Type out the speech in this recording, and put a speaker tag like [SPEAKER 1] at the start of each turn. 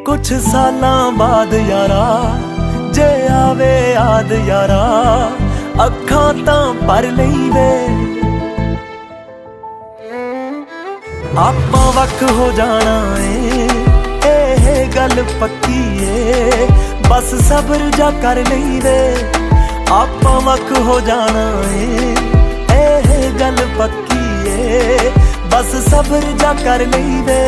[SPEAKER 1] कुछ सालां बाद यारा जे आवे याद यारा अखां तां भर लई वे। आपां वक हो जाना ए गल पक्की ए, बस सब्र जा कर लई वे। आपां वक हो जाना ए गल पक्की ए, बस सब्र जा कर लई वे।